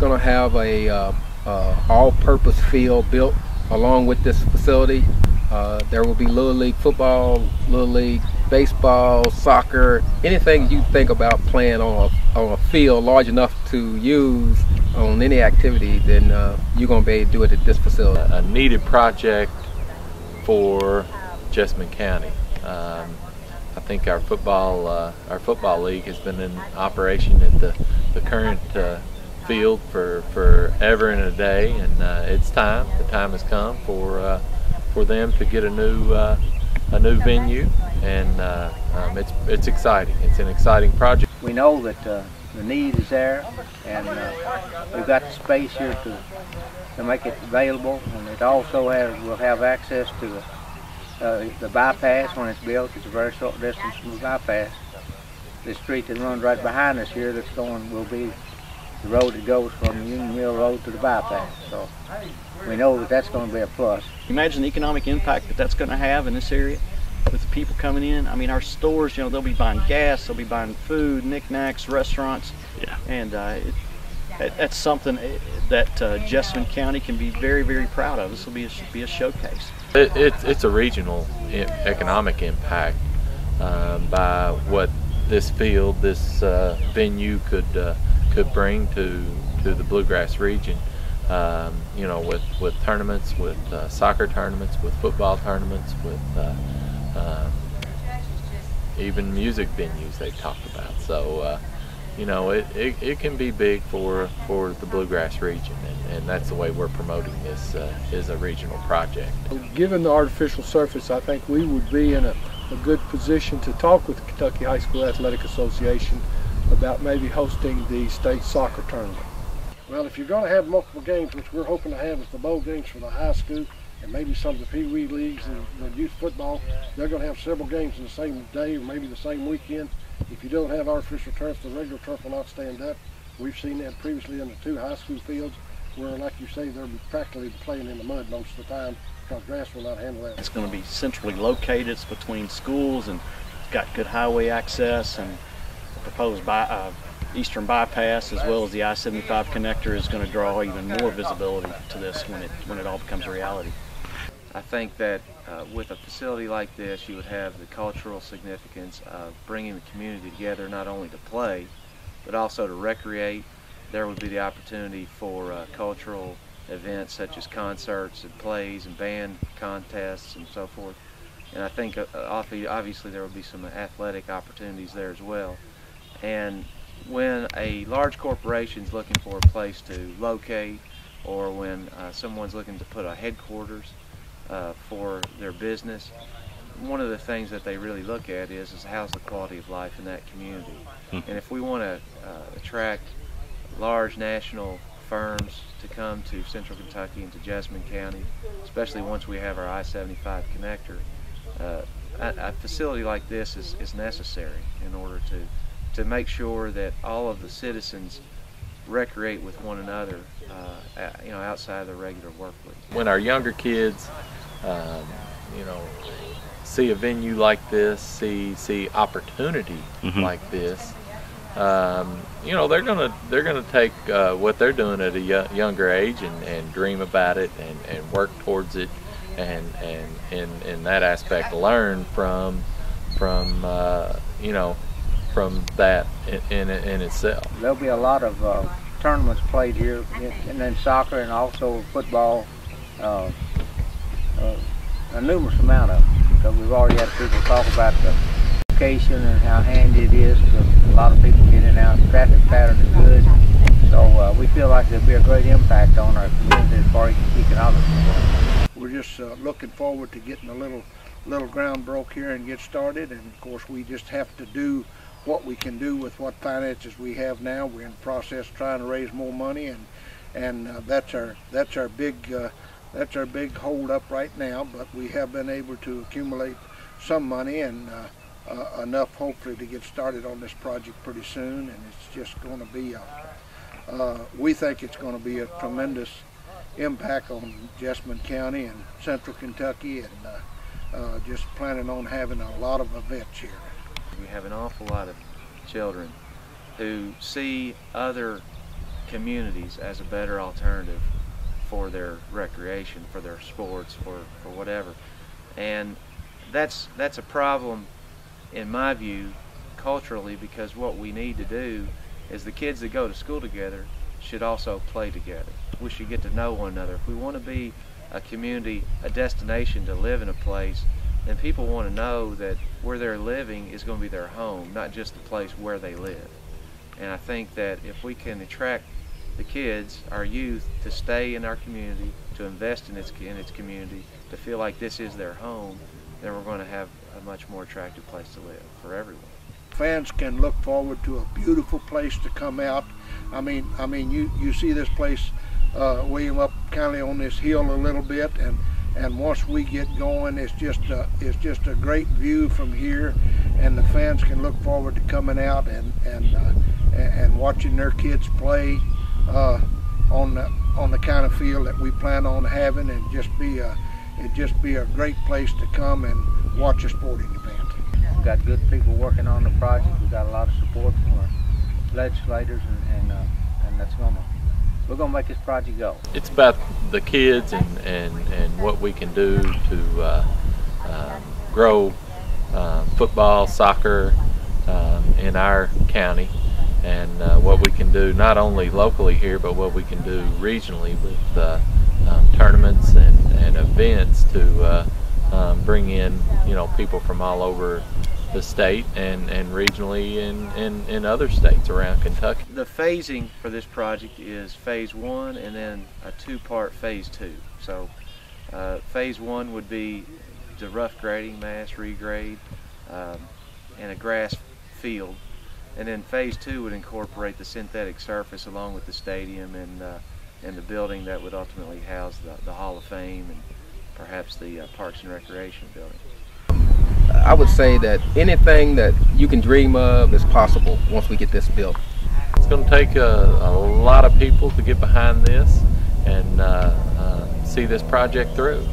going to have a all-purpose field built along with this facility. There will be Little League football, Little League baseball, soccer, anything you think about playing on a field large enough to use on any activity, then you're going to be able to do it at this facility. A needed project for Jessamine County. I think our football league has been in operation at the current field for forever and a day, and it's time. The time has come for them to get a new venue, and it's exciting. It's an exciting project. We know that the need is there, and we've got the space here to make it available, and it also will have access to the bypass when it's built. It's a very short distance from the bypass. The street that runs right behind us here will be the road that goes from Union Mill Road to the bypass. So we know that that's going to be a plus. Imagine the economic impact that that's going to have in this area with the people coming in. I mean, our stores, they'll be buying gas, they'll be buying food, knickknacks, restaurants. Yeah. And that's something that Jessamine County can be very, very proud of. This will be a showcase. It's a regional economic impact by what this field, this venue could bring to the Bluegrass region. With tournaments, with soccer tournaments, with football tournaments, with even music venues they've talked about. So it can be big for the Bluegrass region, and that's the way we're promoting this as a regional project. Given the artificial surface, I think we would be in a good position to talk with the Kentucky High School Athletic Association about maybe hosting the state soccer tournament. Well, if you're going to have multiple games, which we're hoping to have with the bowl games for the high school and maybe some of the Pee Wee leagues and the youth football, they're going to have several games in the same day or maybe the same weekend. If you don't have artificial turf, the regular turf will not stand up. We've seen that previously in the two high school fields where, like you say, they're practically playing in the mud most of the time because grass will not handle that. It's going to be centrally located. It's between schools, and it's got good highway access, and the proposed eastern bypass as well as the I-75 connector is going to draw even more visibility to this when it all becomes a reality. I think that with a facility like this, you would have the cultural significance of bringing the community together, not only to play, but also to recreate. There would be the opportunity for cultural events such as concerts and plays and band contests and so forth. And I think obviously there will be some athletic opportunities there as well. And when a large corporation is looking for a place to locate, or when someone's looking to put a headquarters for their business, one of the things that they really look at is how's the quality of life in that community. And if we want to attract large national firms to come to Central Kentucky and to Jessamine County, especially once we have our I-75 connector, a facility like this is necessary in order to make sure that all of the citizens recreate with one another, outside of the regular work week. When our younger kids, see a venue like this, see opportunity like this, they're gonna take what they're doing at a younger age and dream about it and work towards it, and in that aspect learn from that in itself. There'll be a lot of tournaments played here, and then soccer and also football, a numerous amount of them, because we've already had people talk about the location and how handy it is. A lot of people get in and out. The traffic pattern is good, so we feel like there'll be a great impact on our community as far as economic. We're just looking forward to getting a little ground broke here and get started, and of course we just have to do what we can do with what finances we have now. We're in the process trying to raise more money, and that's our big hold up right now. But we have been able to accumulate some money and enough hopefully to get started on this project pretty soon, and it's just going to be we think it's going to be a tremendous impact on Jessamine County and Central Kentucky, and just planning on having a lot of events here. We have an awful lot of children who see other communities as a better alternative for their recreation, for their sports, for whatever. And that's a problem, in my view, culturally, because what we need to do is the kids that go to school together should also play together. We should get to know one another. If we want to be a community, a destination to live in a place, then people want to know that where they're living is going to be their home, not just the place where they live. And I think that if we can attract the kids, our youth, to stay in our community, to invest in its community, to feel like this is their home, then we're going to have a much more attractive place to live for everyone. Fans can look forward to a beautiful place to come out. I mean, you see this place, William, up kind of on this hill a little bit, and once we get going, it's just a great view from here, and the fans can look forward to coming out and watching their kids play on the kind of field that we plan on having, and it'd just be a great place to come and watch a sporting event. We've got good people working on the project. We've got a lot of support from our legislators, and we're gonna make this project go. It's about the kids and what we can do to grow football, soccer in our county, and what we can do not only locally here, but what we can do regionally with tournaments and events to bring in people from all over the state and regionally in other states around Kentucky. The phasing for this project is phase 1 and then a 2-part phase 2. So phase 1 would be the rough grading, mass regrade, and a grass field. And then phase 2 would incorporate the synthetic surface along with the stadium and the building that would ultimately house the Hall of Fame and perhaps the Parks and Recreation building. I would say that anything that you can dream of is possible once we get this built. It's going to take a lot of people to get behind this and see this project through.